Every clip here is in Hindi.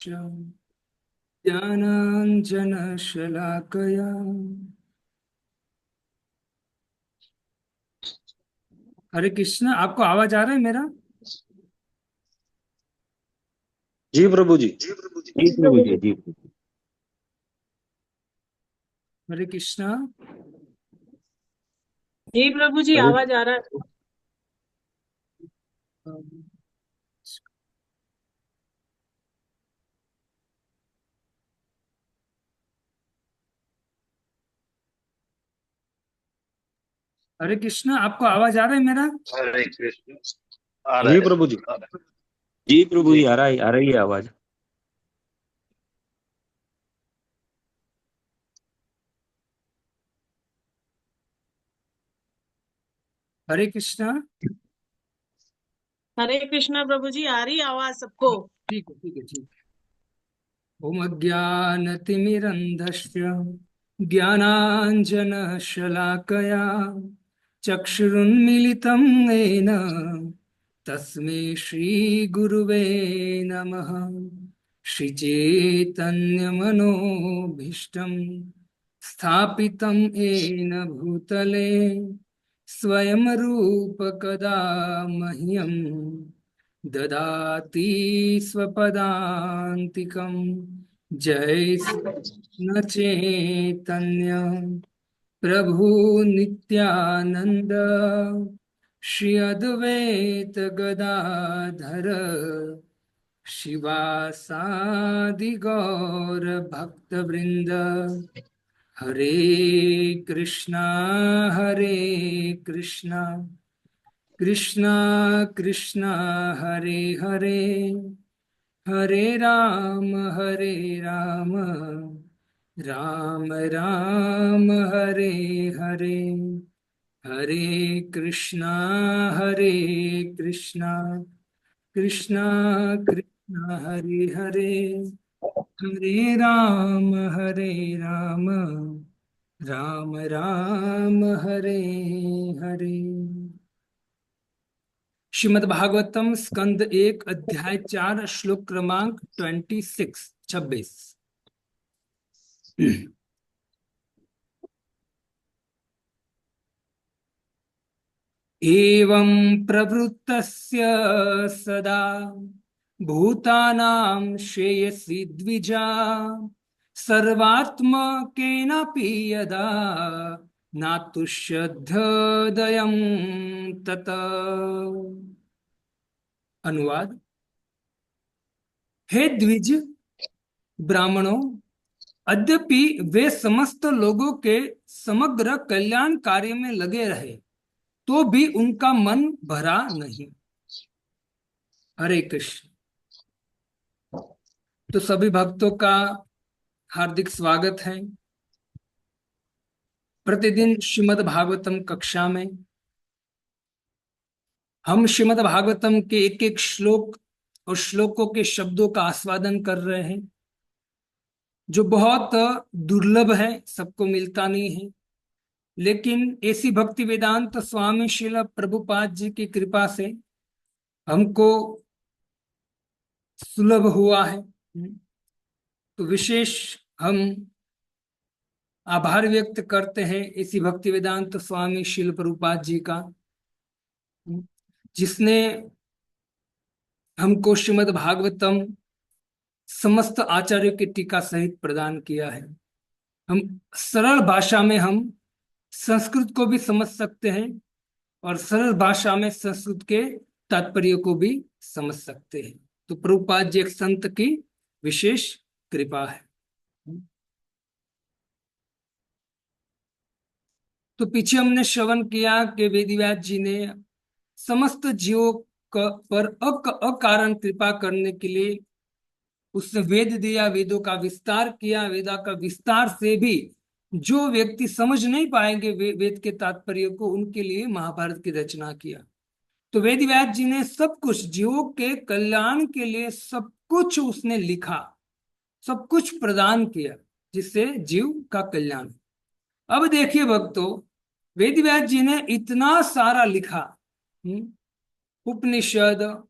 ज्ञानाञ्जनशलाकया। हरे कृष्ण, आपको आवाज आ रहा है मेरा? जी प्रभु जी। जी प्रभु जी, जी प्रभु जी। हरे कृष्ण। जी प्रभु जी, प्रभु आवाज आ रहा है। हरे कृष्ण, आपको आवाज आ रहा है मेरा? हरे कृष्ण। जी प्रभु जी। जी प्रभु जी, आ रही है आवाज। हरे कृष्ण। हरे कृष्णा प्रभु जी, आ रही आवाज सबको? ठीक है, ठीक है, ठीक है। ओम अज्ञानतिमिरन्धस्य ज्ञानाञ्जनशलाकया चक्षुरुन्मीलितं येन तस्मै श्रीगुरुवे नमः। श्रीचैतन्यमनोभीष्टं स्थापितं येन भूतले स्वयं रूप कदा मह्यं ददाति स्वपदान्तिकम्। जय श्री चैतन्य प्रभु नित्यानंद श्री अद्वैत गदाधर शिवासादि गौर भक्त वृंद। हरे कृष्णा हरे कृष्णा कृष्णा कृष्णा हरे हरे हरे राम राम राम हरे हरे। हरे कृष्णा कृष्णा कृष्णा हरे हरे हरे राम राम राम हरे हरे। श्रीमद् भागवतम स्कंद 1 अध्याय 4 श्लोक क्रमांक 26। एवं प्रवृत्तस्य सदा भूतानां श्रेयसी द्विजा सर्वात्मकेनापि यदा नातुष्यद्धदयं तत। अनुवाद। हे द्विज ब्राह्मणों, यद्यपि वे समस्त लोगों के समग्र कल्याण कार्य में लगे रहे तो भी उनका मन भरा नहीं। हरे कृष्ण। तो सभी भक्तों का हार्दिक स्वागत है प्रतिदिन श्रीमद् भागवतम कक्षा में। हम श्रीमद् भागवतम के एक एक श्लोक और श्लोकों के शब्दों का आस्वादन कर रहे हैं, जो बहुत दुर्लभ है, सबको मिलता नहीं है। लेकिन ऐसी भक्ति वेदांत स्वामी श्रील प्रभुपाद जी की कृपा से हमको सुलभ हुआ है। तो विशेष हम आभार व्यक्त करते हैं इसी भक्ति वेदांत स्वामी श्रील प्रभुपाद जी का, जिसने हमको श्रीमद् भागवतम समस्त आचार्यों की टीका सहित प्रदान किया है। हम सरल भाषा में हम संस्कृत को भी समझ सकते हैं और सरल भाषा में संस्कृत के तात्पर्य को भी समझ सकते हैं। तो प्रभुपाद जी एक संत की विशेष कृपा है। तो पीछे हमने श्रवण किया कि वेदव्यास जी ने समस्त जीवों पर अकारण कृपा करने के लिए उसने वेद दिया, वेदों का विस्तार किया। वेदा का विस्तार से भी जो व्यक्ति समझ नहीं पाएंगे वेद के तात्पर्य को, उनके लिए महाभारत की रचना किया। तो वेदव्यास जी ने सब कुछ जीवों के कल्याण के लिए सब कुछ उसने लिखा, सब कुछ प्रदान किया जिससे जीव का कल्याण। अब देखिए भक्तों, वेदव्यास जी ने इतना सारा लिखा, उपनिषद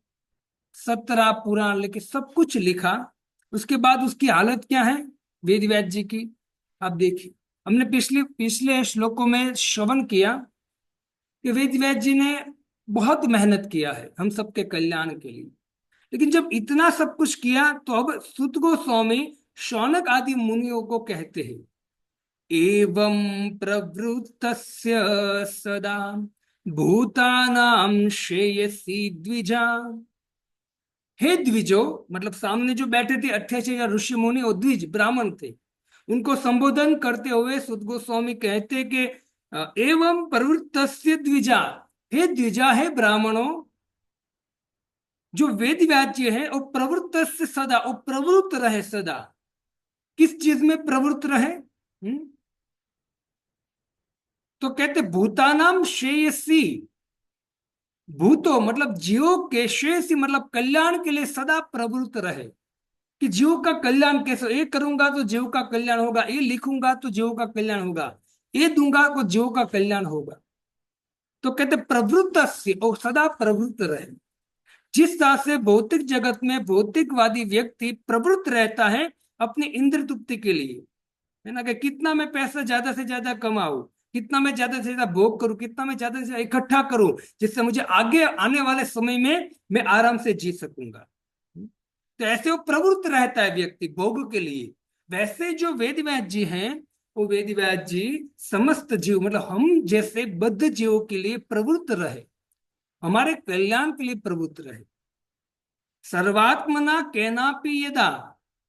17 पुराण लेके सब कुछ लिखा, उसके बाद उसकी हालत क्या है वेद व्यास जी की, आप देखिए। हमने पिछले पिछले श्लोकों में श्रवण किया कि वेद व्यास जी ने बहुत मेहनत किया है हम सबके कल्याण के लिए। लेकिन जब इतना सब कुछ किया तो अब सुत गोस्वामी शौनक आदि मुनियों को कहते हैं, एवं प्रवृत्तस्य सदा भूतानां श्रेयसी द्विजा। हे द्विजो, मतलब सामने जो बैठे थे 28,000 ऋषि मुनि और द्विज ब्राह्मण थे, उनको संबोधन करते हुए सुत गोस्वामी कहते कि एवं प्रवृत्तस्य द्विजा, हे द्विजा, है ब्राह्मणों, जो वेद व्याज्य है और प्रवृत्त से सदा, और प्रवृत्त रहे सदा। किस चीज में प्रवृत्त रहे? तो कहते भूतानाम श्रेयसी, भूतो मतलब जीवों के, श्रेयसी मतलब कल्याण के लिए सदा प्रवृत्त रहे, कि जीव का कल्याण कैसे, ये करूंगा तो जीव का कल्याण होगा, ये लिखूंगा तो जीव का कल्याण होगा, ये दूंगा तो जीव का कल्याण होगा। तो कहते प्रवृत्त से, और सदा प्रवृत्त रहे। जिस तरह से भौतिक जगत में भौतिकवादी व्यक्ति प्रवृत्त रहता है अपनी इंद्र तृप्ति के लिए, है ना, कि कितना मैं पैसा ज्यादा से ज्यादा कमाऊं, कितना मैं ज्यादा से ज्यादा भोग करूं, कितना मैं ज्यादा से ज्यादा इकट्ठा करूं, जिससे मुझे आगे आने वाले समय में मैं आराम से जी सकूंगा। तो ऐसे वो प्रवृत्त रहता है व्यक्ति भोग के लिए। वैसे जो वेद व्यास जी हैं, वो वेद व्यास जी समस्त जीव मतलब हम जैसे बद्ध जीवों के लिए प्रवृत्त रहे, हमारे कल्याण के लिए प्रवृत्त रहे। सर्वात्मना केनापि यदा,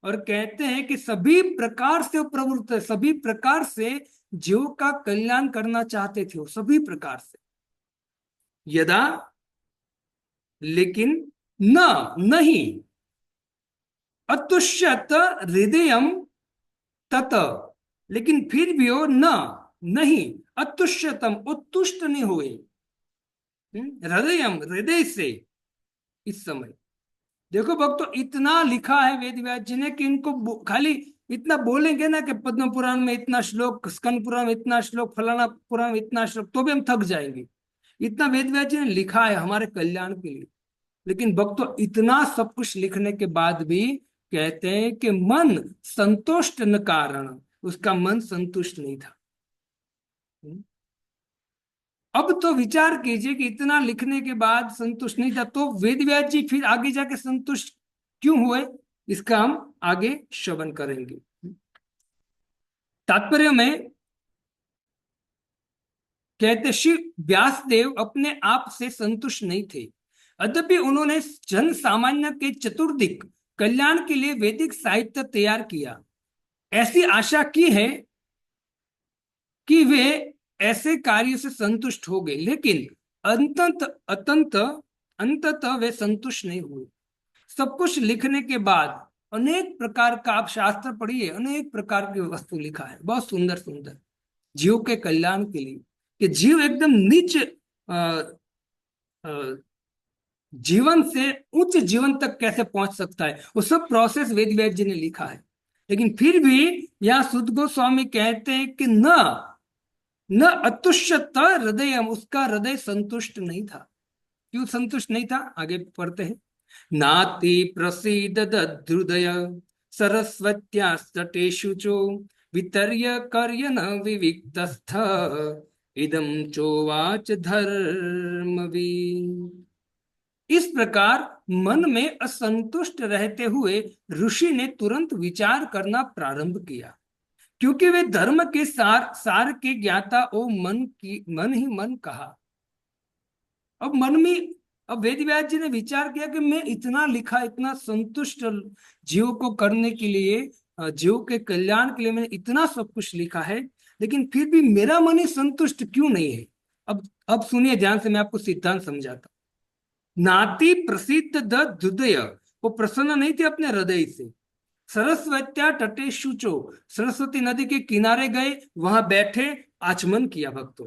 और कहते हैं कि सभी प्रकार से वो प्रवृत्त है, सभी प्रकार से जीव का कल्याण करना चाहते थे वो, सभी प्रकार से। यदा, लेकिन न, नहीं, अतुष्यत हृदयम तत, लेकिन फिर भी वो न, नहीं, अतुष्यतम, उत्तुष्ट नहीं हुए, हृदयम हृदय से। इस समय देखो भक्तों, इतना लिखा है वेद व्यास जी ने कि इनको खाली इतना बोलेंगे ना कि पद्म पुराण में इतना श्लोक, स्कंद पुराण में इतना श्लोक, फलाना पुराण में इतना श्लोक, तो भी हम थक जाएंगे। इतना वेद व्यास जी ने लिखा है हमारे कल्याण के लिए। लेकिन भक्तों इतना सब कुछ लिखने के बाद भी कहते हैं कि मन संतुष्ट न कारण, उसका मन संतुष्ट नहीं था। अब तो विचार कीजिए कि इतना लिखने के बाद संतुष्ट नहीं था, तो वेद व्यास जी फिर आगे जाके संतुष्ट क्यों हुए, इसका हम आगे श्रवण करेंगे। तात्पर्य में कहते श्री व्यासदेव अपने आप से संतुष्ट नहीं थे, यद्यपि उन्होंने जन सामान्य के चतुर्दिक कल्याण के लिए वैदिक साहित्य तैयार किया। ऐसी आशा की है कि वे ऐसे कार्य से संतुष्ट हो गए, लेकिन अंततः वे संतुष्ट नहीं हुए। सब कुछ लिखने के बाद अनेक प्रकार का, आप शास्त्र पढ़िए, अनेक प्रकार की वस्तु लिखा है, बहुत सुंदर सुंदर, जीव के कल्याण के लिए, कि जीव एकदम नीच जीवन से उच्च जीवन तक कैसे पहुंच सकता है, वो सब प्रोसेस वेद व्यास जी ने लिखा है। लेकिन फिर भी यहाँ सुत गोस्वामी कहते हैं कि न अतुष्यत हृदय, उसका हृदय संतुष्ट नहीं था। क्यों संतुष्ट नहीं था, आगे पढ़ते हैं। नाति प्रसीद हृदय सरस्वत्यास्तटेषु चो वितर्य कर्य न विविक्तस्थ इदं चोवाच धर्मवी। इस प्रकार मन में असंतुष्ट रहते हुए ऋषि ने तुरंत विचार करना प्रारंभ किया, क्योंकि वे धर्म के सार के ज्ञाता ओ मन ही मन कहा। अब मन में, अब वेद व्यास जी ने विचार किया कि मैं इतना लिखा, इतना संतुष्ट जीव को करने के लिए, जीव के कल्याण के लिए मैंने इतना सब कुछ लिखा है, लेकिन फिर भी मेरा मन ही संतुष्ट क्यों नहीं है। अब सुनिए ध्यान से, मैं आपको सिद्धांत समझाता हूं। नाति प्रसिद्ध हृदय, वो प्रसन्न नहीं थे अपने हृदय से। सरस्वत्या तटे शुचो, सरस्वती नदी के किनारे गए, वहां बैठे, आचमन किया भक्तों,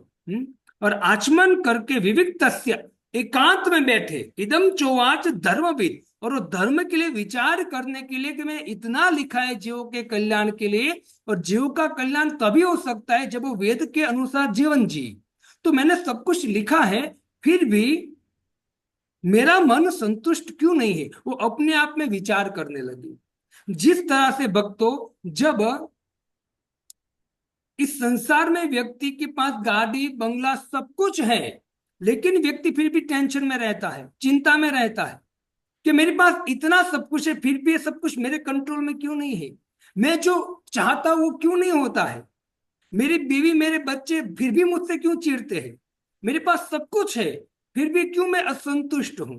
और आचमन करके विविक्तस्य, एकांत में बैठे, इदम चोवाच धर्मविद, और वो धर्म के लिए विचार करने के लिए कि मैंने इतना लिखा है जीव के कल्याण के लिए, और जीव का कल्याण तभी हो सकता है जब वो वेद के अनुसार जीवन जी। तो मैंने सब कुछ लिखा है, फिर भी मेरा मन संतुष्ट क्यों नहीं है, वो अपने आप में विचार करने लगी। जिस तरह से भक्तों, जब इस संसार में व्यक्ति के पास गाड़ी बंगला सब कुछ है, लेकिन व्यक्ति फिर भी टेंशन में रहता है, चिंता में रहता है कि मेरे पास इतना सब कुछ है, फिर भी ये सब कुछ मेरे कंट्रोल में क्यों नहीं है, मैं जो चाहता हूं वो क्यों नहीं होता है, मेरी बीवी मेरे बच्चे फिर भी मुझसे क्यों चिढ़ते हैं, मेरे पास सब कुछ है फिर भी क्यों मैं असंतुष्ट हूं।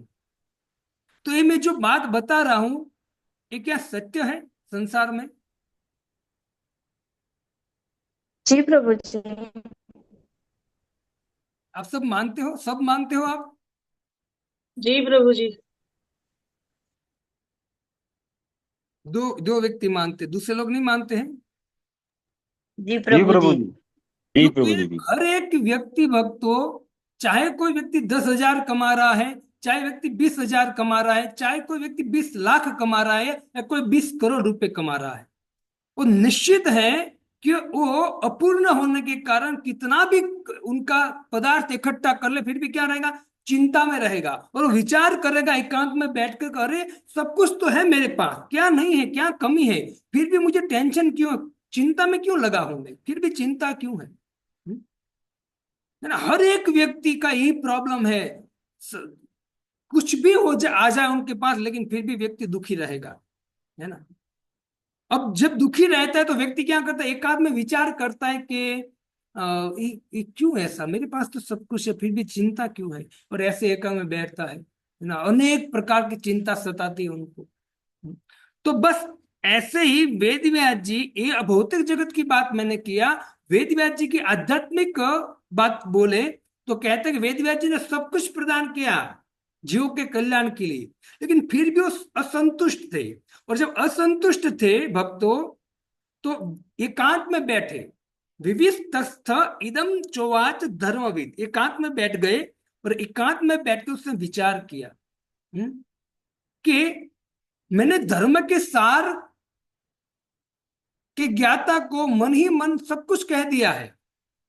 तो ये मैं जो बात बता रहा हूं, ये क्या सत्य है संसार में? जी प्रभु जी। आप सब मानते हो, सब मानते हो आप? जी प्रभु जी। दो दो व्यक्ति मानते, दूसरे लोग नहीं मानते हैं। जी जी प्रभु प्रभु जी। जी। जी प्रभु क्योंकि जी। जी हर एक व्यक्ति भक्तों, चाहे कोई व्यक्ति 10,000 कमा रहा है, चाहे व्यक्ति 20,000 कमा रहा है, चाहे कोई व्यक्ति 20 लाख कमा रहा है, या कोई 20 करोड़ रुपए कमा रहा है, वो निश्चित है कि वो अपूर्ण होने के कारण कितना भी उनका पदार्थ इकट्ठा कर ले, फिर भी क्या रहेगा, चिंता में रहेगा। और वो विचार करेगा एकांत में बैठकर, अरे सब कुछ तो है मेरे पास, क्या नहीं है, क्या कमी है, फिर भी मुझे टेंशन क्यों, चिंता में क्यों लगा हूं मैं, फिर भी चिंता क्यों है? है ना? हर एक व्यक्ति का यही प्रॉब्लम है। स- कुछ भी हो जाए, आ जाए उनके पास, लेकिन फिर भी व्यक्ति दुखी रहेगा, है ना? अब जब दुखी रहता है तो व्यक्ति क्या करता है, एक आध में विचार करता है कि ये क्यों ऐसा, मेरे पास तो सब कुछ है फिर भी चिंता क्यों है, और ऐसे एकांत में बैठता है ना, अनेक प्रकार की चिंता सताती है उनको। तो बस ऐसे ही वेद व्यास जी, ये भौतिक जगत की बात मैंने किया, वेद व्यास जी की आध्यात्मिक बात बोले तो कहते हैं कि वेद व्यास जी ने सब कुछ प्रदान किया जीवों के कल्याण के लिए, लेकिन फिर भी वो असंतुष्ट थे। और जब असंतुष्ट थे भक्तों, तो एकांत में बैठे, विविस्तस्थ इदम चोवाच धर्मविद, एकांत में बैठ गए, और एकांत में बैठ के उसने विचार किया कि मैंने धर्म के सार के ज्ञाता को मन ही मन सब कुछ कह दिया है,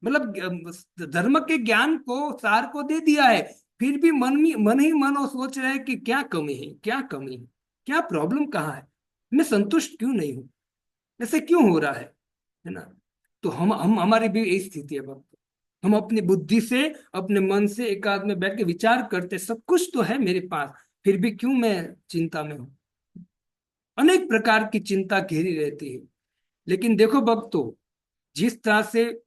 मतलब धर्म के ज्ञान को, सार को दे दिया है, फिर भी मन ही मन वो सोच रहे हैं कि क्या कमी है, क्या कमी है, क्या प्रॉब्लम कहाँ है, मैं संतुष्ट क्यों नहीं हूं, ऐसे क्यों हो रहा है ना? तो हम हमारी भी यही स्थिति है भक्त, हम अपनी बुद्धि से, अपने मन से एकांत में बैठ के विचार करते, सब कुछ तो है मेरे पास, फिर भी क्यों मैं चिंता में हूं, अनेक प्रकार की चिंता घेरी रहती है। लेकिन देखो भक्तों, जिस तरह से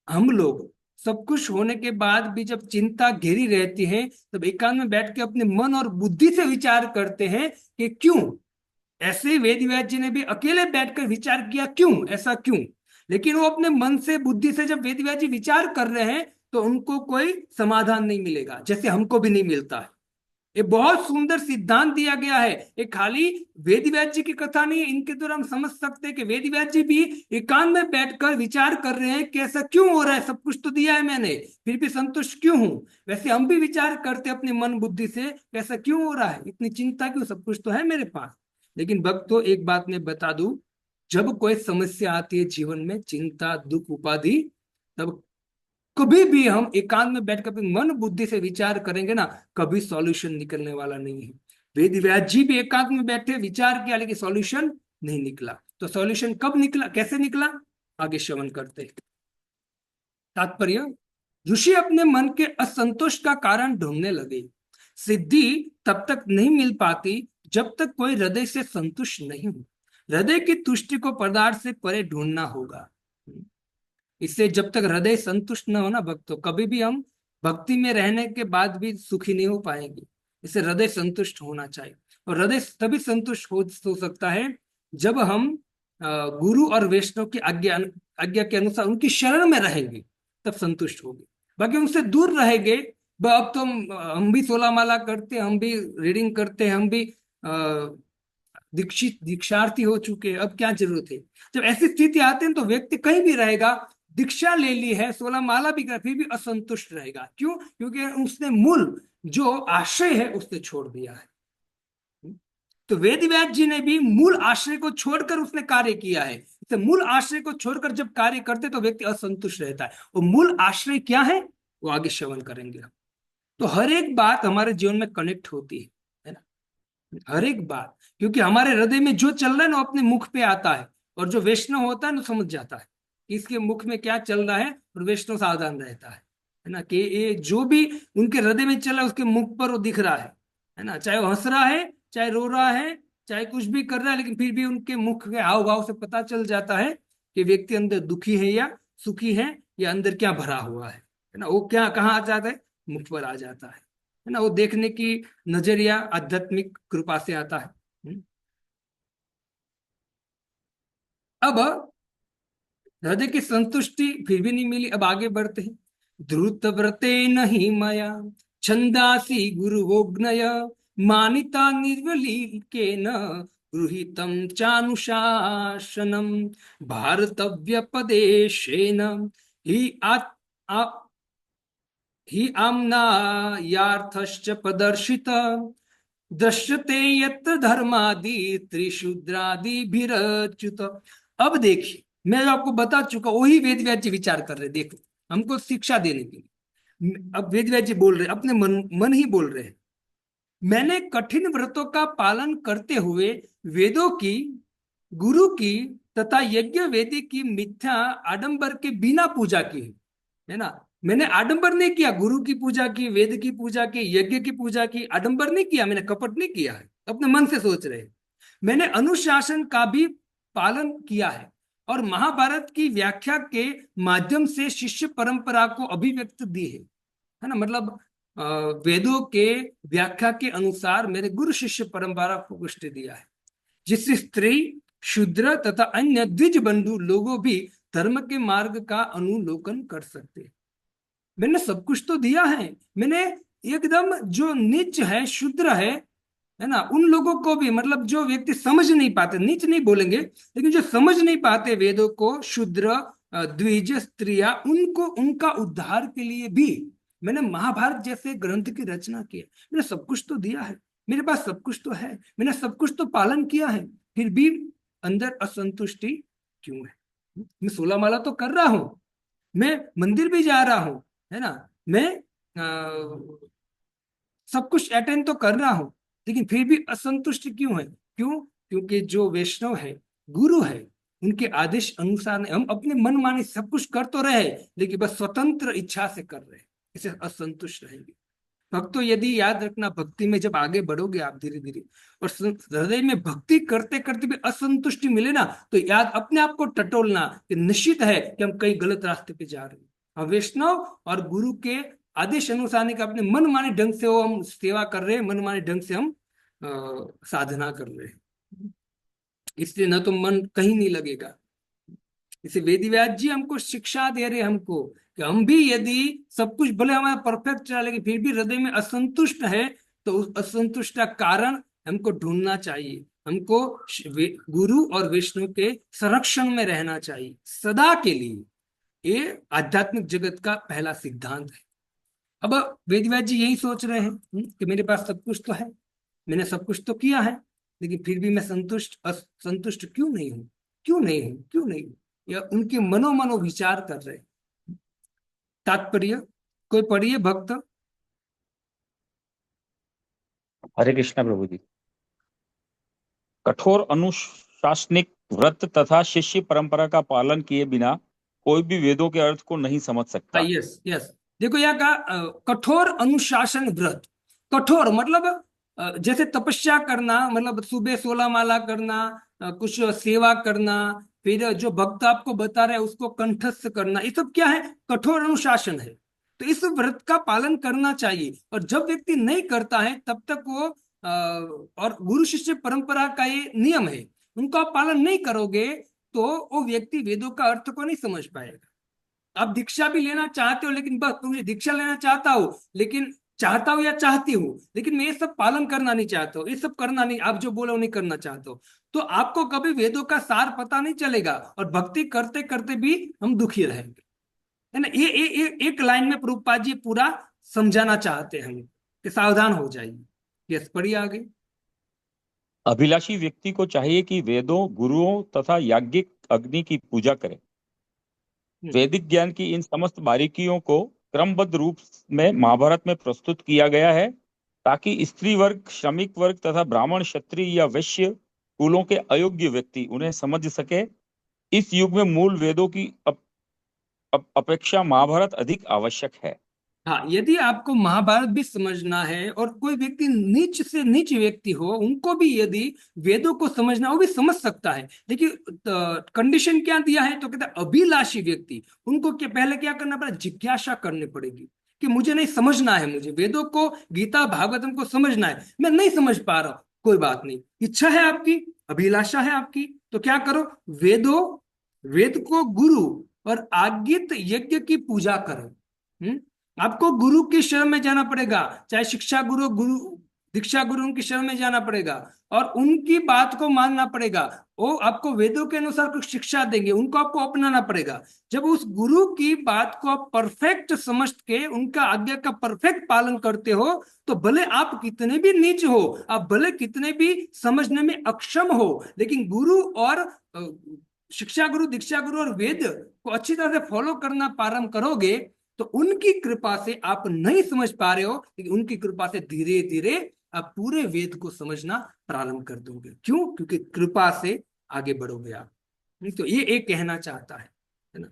हम लोग सब कुछ होने के बाद भी जब चिंता घेरी रहती है, तब एकांत में बैठ के अपने मन और बुद्धि से विचार करते हैं कि क्यों, ऐसे वेद व्यास जी ने भी अकेले बैठकर विचार किया, क्यों ऐसा क्यों, लेकिन वो अपने मन से, बुद्धि से जब वेद व्यास जी विचार कर रहे हैं, तो उनको कोई समाधान नहीं मिलेगा, जैसे हमको भी नहीं मिलता है। ये बहुत सुंदर सिद्धांत दिया गया है, ये खाली वेद व्यास जी की कथा नहीं है, इनके द्वारा हम समझ सकते हैं कि वेद व्यास जी भी एकांत में बैठकर विचार कर रहे हैं कि ऐसा क्यों हो रहा है, सब कुछ तो दिया है मैंने, फिर भी संतुष्ट क्यों हूं। वैसे हम भी विचार करते हैं अपनी मन बुद्धि से, ऐसा क्यों हो रहा है, इतनी चिंता क्यों, सब कुछ तो है मेरे पास। लेकिन भक्तों एक बात मैं बता दूं, जब कोई समस्या आती है जीवन में, चिंता दुख उपाधि, तब कभी भी हम एकांत में बैठकर अपनी मन बुद्धि से विचार करेंगे ना, कभी सॉल्यूशन निकलने वाला नहीं है। वेद व्यास जी भी एकांत में बैठे विचार किया, लेकिन सॉल्यूशन नहीं निकला। तो सॉल्यूशन कब निकला, कैसे निकला, आगे श्रवण करते हैं। तात्पर्य, ऋषि अपने मन के असंतोष का कारण ढूंढने लगे। सिद्धि तब तक नहीं मिल पाती जब तक कोई हृदय से संतुष्ट नहीं हो। हृदय की तुष्टि को पदार्थ से परे ढूंढना होगा। इससे जब तक हृदय संतुष्ट न हो ना भक्तों, कभी भी हम भक्ति में रहने के बाद भी सुखी नहीं हो पाएंगे। इससे हृदय संतुष्ट होना चाहिए, और हृदय तभी संतुष्ट हो सकता है जब हम गुरु और वैष्णव की आज्ञा के अनुसार उनकी शरण में रहेंगे, तब संतुष्ट होंगे। बाकी उनसे दूर रहेंगे, अब तो हम भी 16 माला करते हैं, हम भी रीडिंग करते हैं, हम भी दीक्षार्थी हो चुके हैं, अब क्या जरूरत है। जब ऐसी स्थिति आती है तो व्यक्ति कहीं भी रहेगा, दीक्षा ले ली है, 16 माला भी कर, फिर भी असंतुष्ट रहेगा। क्यों? क्योंकि उसने मूल जो आश्रय है उसने छोड़ दिया है। तो वेद व्यास जी ने भी मूल आश्रय को छोड़कर उसने कार्य किया है। तो मूल आश्रय को छोड़कर जब कार्य करते तो व्यक्ति असंतुष्ट रहता है। और मूल आश्रय क्या है, वो आगे श्रवण करेंगे। तो हर एक बात हमारे जीवन में कनेक्ट होती है ना, हर एक बात। क्योंकि हमारे हृदय में जो चल रहा है ना वो अपने मुख पे आता है, और जो वैष्णव होता है ना समझ जाता है कि इसके मुख में क्या चल रहा है, और वैष्णव सावधान रहता है ना, कि ये जो भी उनके हृदय में चल रहा है उसके मुख पर वो दिख रहा है ना, चाहे वो हंस रहा है, चाहे रो रहा है, चाहे कुछ भी कर रहा है, लेकिन फिर भी उनके मुख के हाव भाव से पता चल जाता है कि व्यक्ति अंदर दुखी है या सुखी है, या अंदर क्या भरा हुआ है ना। वो क्या कहाँ आ जाता है, मुख पर आ जाता है ना। वो देखने की नजरिया आध्यात्मिक कृपा से आता है। अब हृदय की संतुष्टि फिर भी नहीं मिली, अब आगे बढ़ते हैं। धृत व्रते नहीं मया छंदासी गुरुवोग्नय मानिता निर्वलीकेन गृहीतं चानुशासनम भारतव्यपदेशेन हि आ हि आम्नायार्थश्च प्रदर्शित दृश्यते यत्र धर्मादि त्रिशूद्रादिभिरच्युत। अब देखिए, मैं आपको बता चुका, वही वेद व्यास जी विचार कर रहे, देखो हमको शिक्षा देने के लिए। अब वेद व्यास जी बोल रहे, अपने मन ही बोल रहे हैं। मैंने कठिन व्रतों का पालन करते हुए वेदों की, गुरु की तथा यज्ञ वेदी की मिथ्या आडंबर के बिना पूजा की है ना। मैंने आडंबर नहीं किया, गुरु की पूजा की, वेद की पूजा की, यज्ञ की पूजा की, आडंबर नहीं किया, मैंने कपट नहीं किया है, अपने मन से सोच रहे हैं। मैंने अनुशासन का भी पालन किया है, और महाभारत की व्याख्या के माध्यम से शिष्य परंपरा को अभिव्यक्त दी है ना। मतलब वेदों के व्याख्या के अनुसार मेरे गुरु शिष्य परंपरा को पुष्टि दिया है, जिससे स्त्री, शूद्र तथा अन्य द्विज बंधु लोगों भी धर्म के मार्ग का अनुलोकन कर सकते हैं। मैंने सब कुछ तो दिया है, मैंने एकदम जो नीच है, शूद्र है ना, उन लोगों को भी, मतलब जो व्यक्ति समझ नहीं पाते, नीच नहीं बोलेंगे, लेकिन जो समझ नहीं पाते वेदों को, शूद्र, द्विज, स्त्रियां, उनको, उनका उद्धार के लिए भी मैंने महाभारत जैसे ग्रंथ की रचना की है। मैंने सब कुछ तो दिया है, मेरे पास सब कुछ तो है, मैंने सब कुछ तो पालन किया है, फिर भी अंदर असंतुष्टि क्यों है। मैं 16 माला तो कर रहा हूं, मैं मंदिर भी जा रहा हूं, है ना, मैं सब कुछ अटेंड तो कर रहा हूं, लेकिन फिर भी असंतुष्ट क्यों है। क्यों? क्योंकि जो वैष्णव है, गुरु है, उनके आदेश अनुसार नहीं, हम अपने मन माने सब कुछ कर तो रहे, लेकिन बस स्वतंत्र इच्छा से कर रहे, इसे असंतुष्ट रहेंगे। भक्तों, यदि याद रखना, भक्ति में जब आगे बढ़ोगे आप धीरे धीरे, और हृदय में भक्ति करते करते भी असंतुष्टि मिले ना, तो याद अपने आप को टटोलना कि निश्चित है कि हम कहीं गलत रास्ते पे जा रहे हैं। हम वैष्णव और गुरु के आदेश अनुसार नहीं, अपने मन माने ढंग से वो हम सेवा कर रहे हैं, मन माने ढंग से हम साधना कर रहे हैं, इसलिए न तो मन कहीं नहीं लगेगा। इसे वेदव्यास जी हमको शिक्षा दे रहे हमको कि हम भी यदि सब कुछ भले हमारा परफेक्ट चला, लेकिन फिर भी हृदय में असंतुष्ट है, तो उस असंतुष्ट का कारण हमको ढूंढना चाहिए। हमको गुरु और विष्णु के संरक्षण में रहना चाहिए सदा के लिए। ये आध्यात्मिक जगत का पहला सिद्धांत है। अब वेदव्यास जी यही सोच रहे हैं कि मेरे पास सब कुछ तो है, मैंने सब कुछ तो किया है, लेकिन फिर भी मैं असंतुष्ट क्यों नहीं हूं, क्यों नहीं हूं, क्यों नहीं हूं। या उनके मनो विचार कर रहे। तात्पर्य कोई पढ़िए भक्त। हरे कृष्णा प्रभु जी। कठोर अनुशासनिक व्रत तथा शिष्य परंपरा का पालन किए बिना कोई भी वेदों के अर्थ को नहीं समझ सकता। यस यस, देखो यहाँ का कठोर अनुशासन व्रत, कठोर मतलब जैसे तपस्या करना, मतलब सुबह 16 माला करना, कुछ सेवा करना, फिर जो भक्त आपको बता रहे हैं उसको कंठस्थ करना, ये सब क्या है, कठोर अनुशासन है। तो इस व्रत का पालन करना चाहिए, और जब व्यक्ति नहीं करता है तब तक वो और गुरु शिष्य परंपरा का ये नियम है, उनको आप पालन नहीं करोगे तो वो व्यक्ति वेदों का अर्थ को नहीं समझ पाएगा। आप दीक्षा भी लेना चाहते हो, लेकिन बस मुझे दीक्षा लेना चाहता हूँ, लेकिन चाहता हूँ या चाहती हूँ, लेकिन मैं ये सब पालन करना नहीं चाहता हूँ, ये सब करना नहीं, आप जो बोलो नहीं करना चाहते हो, तो आपको कभी वेदों का सार पता नहीं चलेगा, और भक्ति करते करते भी हम दुखी रहेंगे, है ना। ये एक लाइन में प्रभुपाद जी पूरा समझाना चाहते हैं हमें कि सावधान हो जाइए। यस, पढ़िए आगे। अभिलाषी व्यक्ति को चाहिए कि वेदों, गुरुओं तथा याज्ञिक अग्नि की पूजा करे। वैदिक ज्ञान की इन समस्त बारीकियों को क्रमबद्ध रूप में महाभारत में प्रस्तुत किया गया है, ताकि स्त्री वर्ग, श्रमिक वर्ग तथा ब्राह्मण, क्षत्रिय या वैश्य कुलों के अयोग्य व्यक्ति उन्हें समझ सके। इस युग में मूल वेदों की अपेक्षा महाभारत अधिक आवश्यक है। हाँ, यदि आपको महाभारत भी समझना है और कोई व्यक्ति नीच से नीच व्यक्ति हो, उनको भी यदि वेदों को समझना, वो भी समझ सकता है। देखिए कंडीशन क्या दिया है, तो कहता है अभिलाषी व्यक्ति, उनको क्या पहले क्या करना पड़ेगा, जिज्ञासा करनी पड़ेगी कि मुझे नहीं समझना है, मुझे वेदों को, गीता भागवतम को समझना है, मैं नहीं समझ पा रहा हूं, कोई बात नहीं, इच्छा है आपकी, अभिलाषा है आपकी, तो क्या करो, वेद को गुरु और आज्ञित यज्ञ की पूजा करो। आपको गुरु की शरण में जाना पड़ेगा, चाहे शिक्षा गुरु, दीक्षा गुरु, उनकी शरण में जाना पड़ेगा और उनकी बात को मानना पड़ेगा। वो आपको वेदों के अनुसार कुछ शिक्षा देंगे, उनको आपको अपनाना पड़ेगा। जब उस गुरु की बात को आप परफेक्ट समझ के उनका आज्ञा का परफेक्ट पालन करते हो, तो भले आप कितने भी नीच हो, आप भले कितने भी समझने में अक्षम हो, लेकिन गुरु और शिक्षा गुरु, दीक्षा गुरु और वेद को अच्छी तरह से फॉलो करना प्रारंभ करोगे, तो उनकी कृपा से आप नहीं समझ पा रहे हो, लेकिन उनकी कृपा से धीरे धीरे आप पूरे वेद को समझना प्रारंभ कर दोगे। क्यों? क्योंकि कृपा से आगे बढ़ोगे आप। तो ये एक कहना चाहता है ना।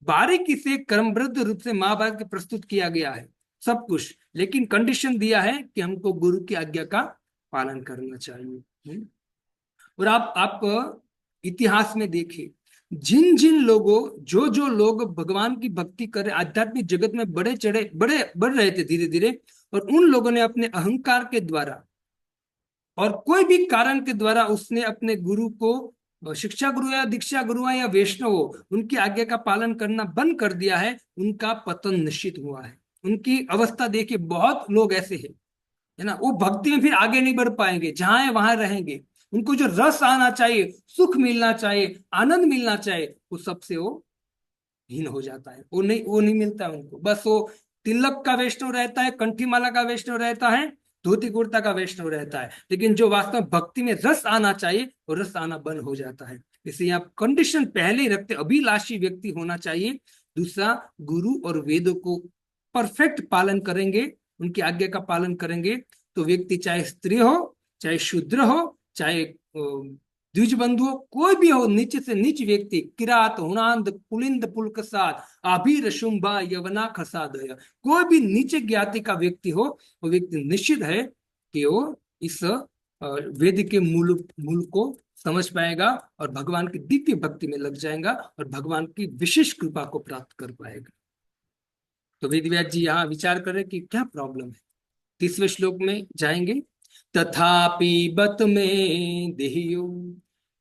बारीकी से क्रमबद्ध रूप से महाभारत के प्रस्तुत किया गया है सब कुछ, लेकिन कंडीशन दिया है कि हमको गुरु की आज्ञा का पालन करना चाहिए। और आप इतिहास में देखिए, जिन जिन लोगों, जो लोग भगवान की भक्ति कर रहे, आध्यात्मिक जगत में बड़े बढ़ रहे थे धीरे धीरे, और उन लोगों ने अपने अहंकार के द्वारा और कोई भी कारण के द्वारा उसने अपने गुरु को, शिक्षा गुरु या दीक्षा गुरु या वैष्णव, उनकी आज्ञा का पालन करना बंद कर दिया है, उनका पतन निश्चित हुआ है। उनकी अवस्था देखिए, बहुत लोग ऐसे हैं, है ना, वो भक्ति में फिर आगे नहीं बढ़ पाएंगे, जहां है वहां रहेंगे। उनको जो रस आना चाहिए, सुख मिलना चाहिए, आनंद मिलना चाहिए, वो सबसे वो हीन हो जाता है, वो नहीं मिलता है उनको। बस वो तिलक का वैष्णव रहता है, कंठी माला का वैष्णव रहता है, धोती कुर्ता का वैष्णव रहता है, लेकिन जो वास्तव में भक्ति में रस आना चाहिए, वो रस आना बंद हो जाता है। इसलिए आप कंडीशन पहले ही रखते, अभिलाषी व्यक्ति होना चाहिए। दूसरा, गुरु और वेदों को परफेक्ट पालन करेंगे, उनकी आज्ञा का पालन करेंगे, तो व्यक्ति चाहे स्त्री हो, चाहे शूद्र हो, चाहे द्विज बंधु, कोई भी हो, नीचे से नीच व्यक्ति, किरात, हुणांद, पुलिंद, पुलकसाद, आभीर, शुंभा, यवना, खसादय, कोई भी नीचे ज्ञाति का व्यक्ति हो, वो व्यक्ति निश्चित है कि वो इस वेद के मूल को समझ पाएगा और भगवान की दिव्य भक्ति में लग जाएगा और भगवान की विशेष कृपा को प्राप्त कर पाएगा। तो वेदव्यास जी यहाँ विचार करें कि क्या प्रॉब्लम है। 30वें श्लोक में जाएंगे। तथापि बत में देह्यो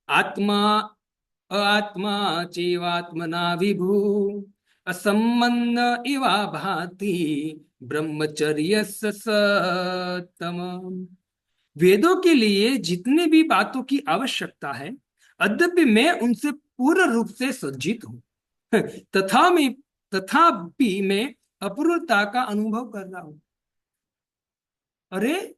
आत्मा आत्मा चैवात्मना विभु असंबंध इवा भाति ब्रह्मचर्य सतम। वेदों के लिए जितने भी बातों की आवश्यकता है, अद्यपि मैं उनसे पूर्ण रूप से सज्जित हूं। तथापि मैं अपूर्णता का अनुभव कर रहा हूं। अरे,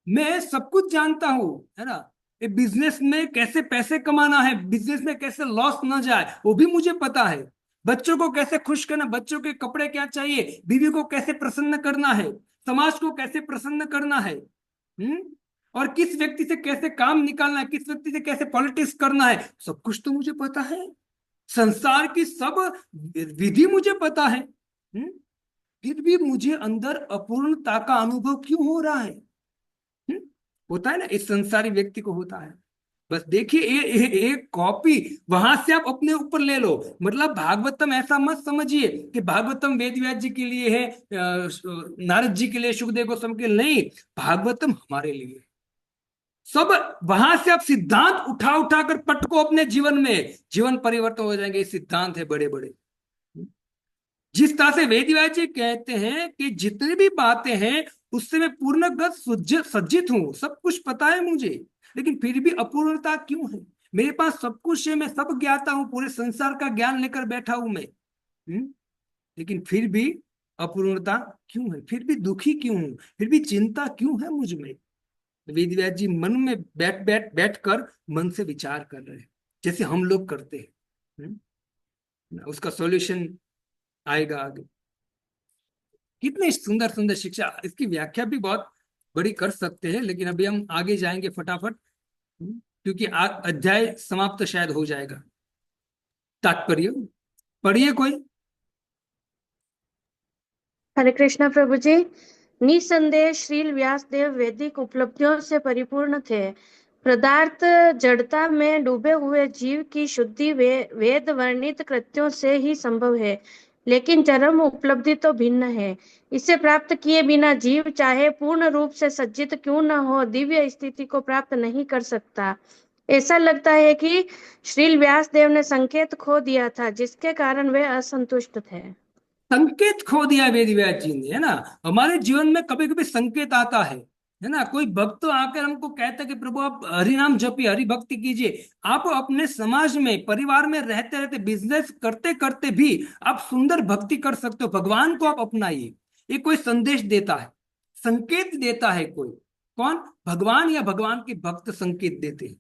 मैं सब कुछ जानता हूं, है ना, बिजनेस में कैसे पैसे कमाना है, बिजनेस में कैसे लॉस ना जाए, वो भी मुझे पता है। बच्चों को कैसे खुश करना, बच्चों के कपड़े क्या चाहिए, बीवी को कैसे प्रसन्न करना है, समाज को कैसे प्रसन्न करना है, और किस व्यक्ति से कैसे काम निकालना है, किस व्यक्ति से कैसे पॉलिटिक्स करना है, सब कुछ तो मुझे पता है। संसार की सब विधि मुझे पता है। फिर भी मुझे अंदर अपूर्णता का अनुभव क्यों हो रहा है? होता है ना, इस संसारी व्यक्ति को होता है। बस देखिए, एक कॉपी वहां से आप अपने ऊपर ले लो। मतलब भागवतम ऐसा मत समझिए कि भागवतम वेदव्यास जी के लिए है, नारद जी के लिए, सुखदेव गोस्वामी के लिए नहीं, भागवतम हमारे लिए। सब वहां से आप सिद्धांत उठा उठा कर पटको अपने जीवन में, जीवन परिवर्तन हो जाएंगे। सिद्धांत है बड़े बड़े। जिस तरह से वेदव्यास जी कहते हैं कि जितनी भी बातें हैं उससे मैं पूर्णगत सज्जित हूं, सब कुछ पता है मुझे, लेकिन फिर भी अपूर्णता क्यों है? मेरे पास सब कुछ है, मैं सब ज्ञाता हूं, पूरे संसार का ज्ञान लेकर बैठा हूं मैं, लेकिन फिर भी अपूर्णता क्यों है? फिर भी दुखी क्यों हूं? फिर भी चिंता क्यों है मुझ में? वेदव्यास जी मन में बैठ कर मन से विचार कर रहे हैं, जैसे हम लोग करते हैं। उसका सॉल्यूशन आएगा आगे। कितनी सुंदर सुंदर शिक्षा, इसकी व्याख्या भी बहुत बड़ी कर सकते हैं, लेकिन अभी हम आगे जाएंगे फटाफट, क्योंकि अध्याय समाप्त शायद हो जाएगा। तात्पर्य पढ़िए कोई। हरे कृष्णा प्रभु जी। निसंदेह श्रील व्यासदेव वैदिक उपलब्धियों से परिपूर्ण थे। पदार्थ जड़ता में डूबे हुए जीव की शुद्धि वेद वर्णित कृत्यों से ही संभव है, लेकिन चरम उपलब्धि तो भिन्न है। इसे प्राप्त किए बिना जीव चाहे पूर्ण रूप से सज्जित क्यों न हो, दिव्य स्थिति को प्राप्त नहीं कर सकता। ऐसा लगता है कि श्रील व्यासदेव ने संकेत खो दिया था, जिसके कारण वे असंतुष्ट थे। संकेत खो दिया वेद व्यास जी ने, है ना। हमारे जीवन में कभी कभी संकेत आता है ना। कोई भक्त आकर हमको कहता है कि प्रभु आप हरि नाम जपिए, हरि भक्ति कीजिए। आप अपने समाज में परिवार में रहते रहते बिजनेस करते करते भी आप सुंदर भक्ति कर सकते हो, भगवान को आप अपनाइए। ये कोई संदेश देता है, संकेत देता है कोई। कौन? भगवान या भगवान के भक्त संकेत देते हैं।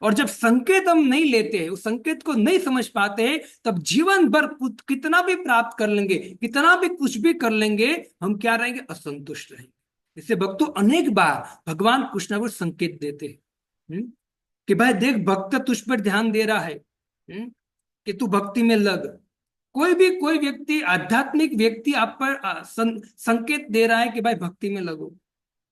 और जब संकेत हम नहीं लेते हैं, उस संकेत को नहीं समझ पाते हैं, तब जीवन भर कितना भी प्राप्त कर लेंगे, कितना भी कुछ भी कर लेंगे, हम क्या रहेंगे? असंतुष्ट रहेंगे। इससे भक्तों अनेक बार भगवान कुछ ना कुछ संकेत देते हैं, कि भाई देख, भक्त तुझ पर ध्यान दे रहा है, कि तू भक्ति में लग। कोई व्यक्ति, आध्यात्मिक व्यक्ति आप पर संकेत दे रहा है कि भाई भक्ति में लगो,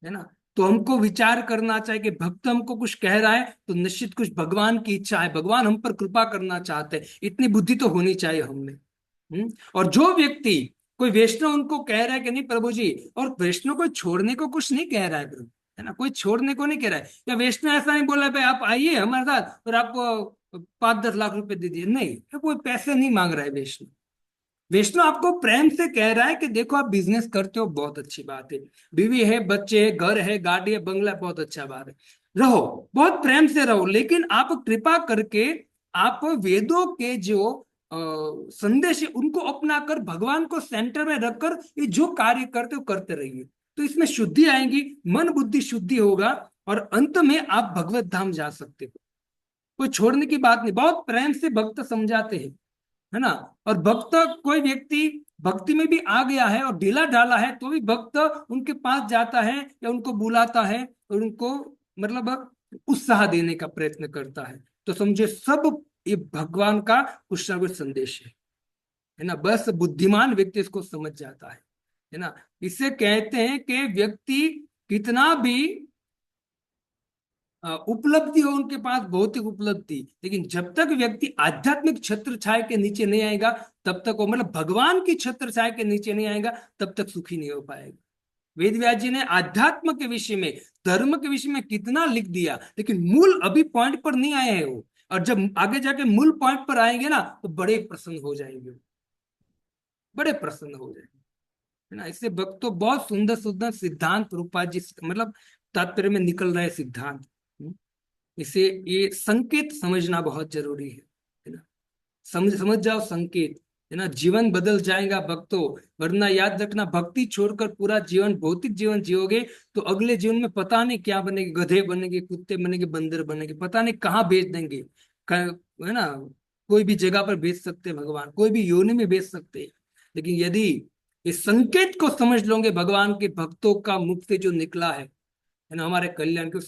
है ना। तो हमको विचार करना चाहिए कि भक्त हमको कुछ कह रहा है तो निश्चित कुछ भगवान की इच्छा है, भगवान हम पर कृपा करना चाहते हैं। इतनी बुद्धि तो होनी चाहिए हमें। और जो व्यक्ति, कोई वैष्णव उनको कह रहा है कि नहीं प्रभु जी, और वैष्णव को छोड़ने को कुछ नहीं कह रहा है प्रभु, है ना, कोई छोड़ने को नहीं कह रहा है। या वैष्णव ऐसा नहीं बोल रहा है भाई आप आइए हमारे साथ और आपको 5-10 लाख रुपए दे दिए, नहीं, तो कोई पैसे नहीं मांग रहा है वैष्णव। विष्णु आपको प्रेम से कह रहा है कि देखो आप बिजनेस करते हो, बहुत अच्छी बात है, बीवी है, बच्चे है, घर है, गाड़ी है, बंगला है, बहुत अच्छा बात है, रहो, बहुत प्रेम से रहो। लेकिन आप कृपा करके आप वेदों के जो संदेश है उनको अपनाकर भगवान को सेंटर में रखकर ये जो कार्य करते हो करते रहिए। तो इसमें शुद्धि आएगी, मन बुद्धि शुद्धि होगा, और अंत में आप भगवत धाम जा सकते हो। कोई छोड़ने की बात नहीं, बहुत प्रेम से भक्त समझाते हैं, है ना। और भक्त, कोई व्यक्ति भक्ति में भी आ गया है और ढीला ढाला है, तो भी भक्त उनके पास जाता है या उनको बुलाता है और उनको मतलब उत्साह देने का प्रयत्न करता है। तो समझे सब ये भगवान का कुछ ना कुछ संदेश है ना। बस बुद्धिमान व्यक्ति इसको समझ जाता है ना। इसे कहते हैं कि व्यक्ति कितना भी उपलब्धि हो उनके पास, भौतिक उपलब्धि, लेकिन जब तक व्यक्ति आध्यात्मिक छत्र छाया के नीचे नहीं आएगा, तब तक वो, मतलब भगवान की छत्र छाया के नीचे नहीं आएगा, तब तक सुखी नहीं हो पाएगा। वेद व्यास जी ने आध्यात्म के विषय में, धर्म के विषय में कितना लिख दिया, लेकिन मूल अभी पॉइंट पर नहीं आए हैं वो। और जब आगे जाके मूल पॉइंट पर आएंगे ना, तो बड़े प्रसन्न हो जाएंगे, बड़े प्रसन्न हो जाएंगे, है ना। इससे भक्तों बहुत सुंदर सुंदर सिद्धांत रूपाल जी, मतलब तात्पर्य में निकल रहे सिद्धांत। इसे, ये संकेत समझना बहुत जरूरी है ना। समझ जाओ संकेत, है ना, जीवन बदल जाएगा भक्तों। वरना याद रखना, भक्ति छोड़कर पूरा जीवन भौतिक जीवन जियोगे तो अगले जीवन में पता नहीं क्या बनेंगे, गधे बनेंगे, कुत्ते बनेंगे, बंदर बनेंगे, पता नहीं कहाँ भेज देंगे, है ना। कोई भी जगह पर भेज सकते हैं भगवान, कोई भी योनि में भेज सकते हैं। लेकिन यदि इस संकेत को समझ लोगे, भगवान के भक्तों का मुख से जो निकला है ना, हमारे कल्याण के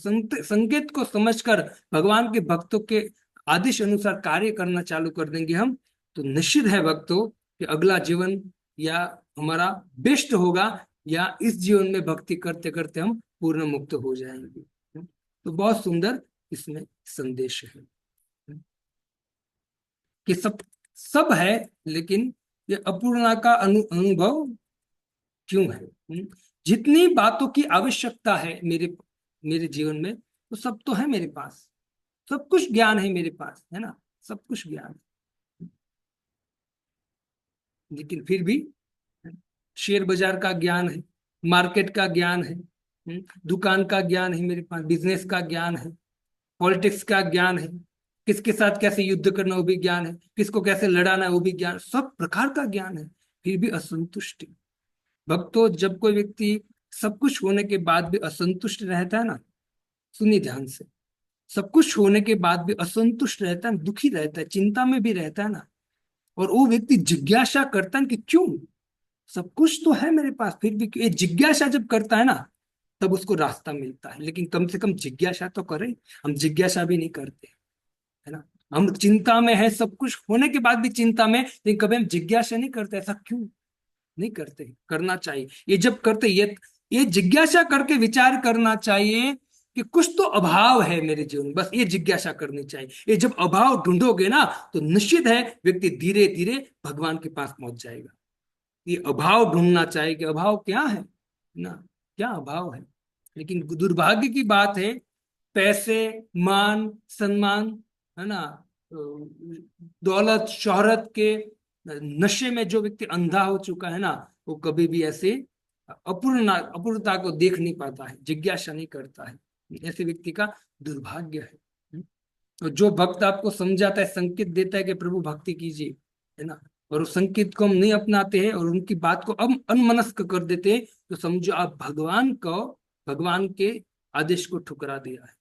संकेत को समझकर भगवान के भक्तों के आदेश अनुसार कार्य करना चालू कर देंगे हम, तो निश्चित है भक्तों कि अगला जीवन या हमारा बेस्ट होगा, या इस जीवन में भक्ति करते करते हम पूर्ण मुक्त हो जाएंगे। तो बहुत सुंदर इसमें संदेश है कि सब सब है, लेकिन ये अपूर्णता का अनुभव क्यों है? जितनी बातों की आवश्यकता है मेरे मेरे जीवन में, तो सब तो है मेरे पास, सब कुछ ज्ञान है मेरे पास, है ना, सब कुछ ज्ञान है। लेकिन फिर भी शेयर बाजार का ज्ञान है, मार्केट का ज्ञान है, दुकान का ज्ञान है मेरे पास, बिजनेस का ज्ञान है, पॉलिटिक्स का ज्ञान है, किसके साथ कैसे युद्ध करना वो भी ज्ञान है, किसको कैसे लड़ाना है वो भी ज्ञान, सब प्रकार का ज्ञान है, फिर भी असंतुष्टि। भक्तों, जब कोई व्यक्ति सब कुछ होने के बाद भी असंतुष्ट रहता है ना, सुनिए ध्यान से, सब कुछ होने के बाद भी असंतुष्ट रहता है, दुखी रहता है, चिंता में भी रहता है ना, और वो व्यक्ति जिज्ञासा करता है कि क्यों सब कुछ तो है मेरे पास, फिर भी ये जिज्ञासा जब करता है ना तब उसको रास्ता मिलता है। लेकिन कम से कम जिज्ञासा तो करें, हम जिज्ञासा भी नहीं करते, है ना। हम चिंता में है, सब कुछ होने के बाद भी चिंता में, लेकिन कभी हम जिज्ञासा नहीं करते। ऐसा क्यों नहीं करते? करना चाहिए। ये जब करते, ये जिज्ञासा करके विचार करना चाहिए कि कुछ तो अभाव है मेरे जीवन में, बस ये जिज्ञासा करनी चाहिए। ये जब अभाव ढूंढोगे ना तो निश्चित है व्यक्ति धीरे धीरे भगवान के पास पहुंच जाएगा। ये अभाव ढूंढना चाहिए कि अभाव क्या है ना, क्या अभाव है। लेकिन दुर्भाग्य की बात है, पैसे, मान, सम्मान, है ना, दौलत, शोहरत के नशे में जो व्यक्ति अंधा हो चुका है ना, वो कभी भी ऐसे अपूर्णता को देख नहीं पाता है, जिज्ञासा नहीं करता है। ऐसे व्यक्ति का दुर्भाग्य है। और जो भक्त आपको समझाता है, संकेत देता है कि प्रभु भक्ति कीजिए, है ना, और उस संकेत को हम नहीं अपनाते हैं और उनकी बात को हम अनमनस्क कर देते हैं, तो समझो आप भगवान के आदेश को ठुकरा दिया है,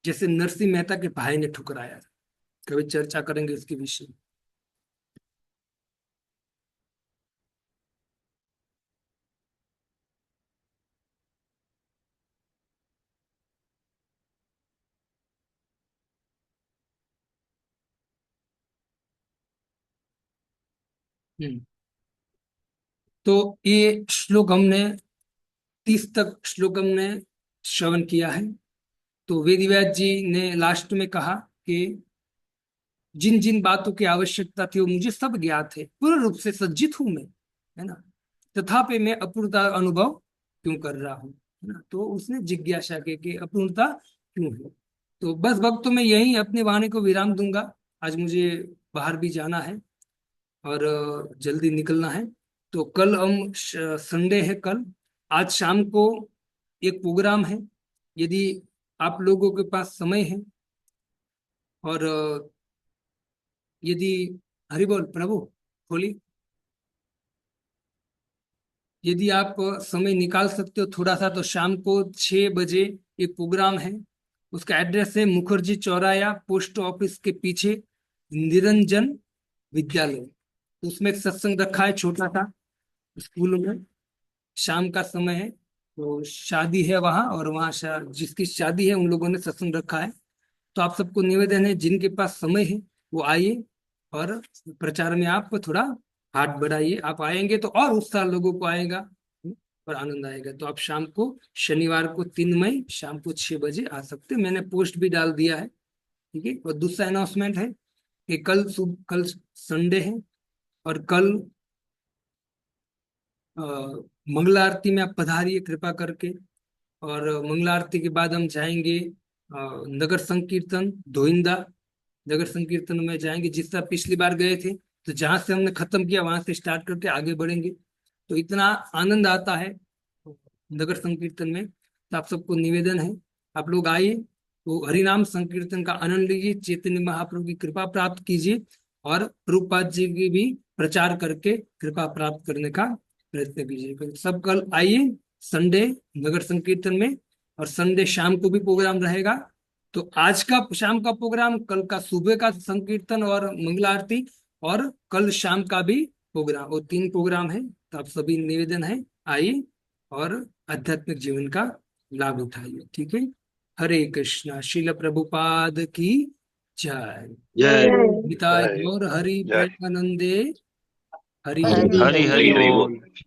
जैसे नरसिंह मेहता के भाई ने ठुकराया था। कभी चर्चा करेंगे इसके विषय में। तो ये श्लोक हमने 30 तक श्लोक हमने श्रवण किया है। तो वेदव्यास जी ने लास्ट में कहा कि जिन जिन बातों की आवश्यकता थी वो मुझे सब ज्ञात है, पूर्ण रूप से सज्जित हूं मैं, है ना, तथापि मैं अपूर्णता अनुभव क्यों कर रहा हूँ, है ना। तो उसने जिज्ञासा की कि अपूर्णता क्यों है। तो बस भक्तों में यही अपनी वाणी को विराम दूंगा। आज मुझे बाहर भी जाना है और जल्दी निकलना है। तो कल हम संडे है, कल आज शाम को एक प्रोग्राम है। यदि आप लोगों के पास समय है और यदि हरि बोल प्रभु होली, यदि आप समय निकाल सकते हो थोड़ा सा, तो शाम को 6 बजे एक प्रोग्राम है। उसका एड्रेस है मुखर्जी चौराया, पोस्ट ऑफिस के पीछे, निरंजन विद्यालय। तो उसमें एक सत्संग रखा है छोटा सा, स्कूल में, शाम का समय है। तो शादी है वहाँ, और वहाँ जिसकी शादी है उन लोगों ने सत्संग रखा है। तो आप सबको निवेदन है, जिनके पास समय है वो आइए और प्रचार में आप थोड़ा हाथ बढ़ाइए। आप आएंगे तो और उत्साह लोगों को आएगा और आनंद आएगा। तो आप शाम को, शनिवार को 3 मई शाम को 6 बजे आ सकते हैं। मैंने पोस्ट भी डाल दिया है, ठीक है। और दूसरा अनाउंसमेंट है कि कल संडे है और कल मंगला आरती में आप पधारिए कृपा करके। और मंगला आरती के बाद हम जाएंगे नगर संकीर्तन धोइंदा। नगर संकीर्तन में जाएंगे, जिस तरह पिछली बार गए थे, तो जहां से हमने खत्म किया वहां से स्टार्ट करके आगे बढ़ेंगे। तो इतना आनंद आता है नगर संकीर्तन में। तो आप सबको निवेदन है, आप लोग आइए, तो हरिनाम संकीर्तन का आनंद लीजिए, चैतन्य महाप्रभु की कृपा प्राप्त कीजिए और प्रभुपाद जी की भी प्रचार करके कृपा प्राप्त करने का प्रयत्न कीजिए। सब कल आइए संडे नगर संकीर्तन में, और संडे शाम को भी प्रोग्राम रहेगा। तो आज का शाम का प्रोग्राम, कल का सुबह का संकीर्तन और मंगला आरती, और कल शाम का भी प्रोग्राम, वो 3 प्रोग्राम है। तो आप सभी निवेदन है, आइए और आध्यात्मिक जीवन का लाभ उठाइए, ठीक है। हरे कृष्णा। श्रील प्रभुपाद की जय। जय निताय जय गौर हरि जय। प्रेमानंदे हरि हरि हरि हरि हरि बोल। बोल।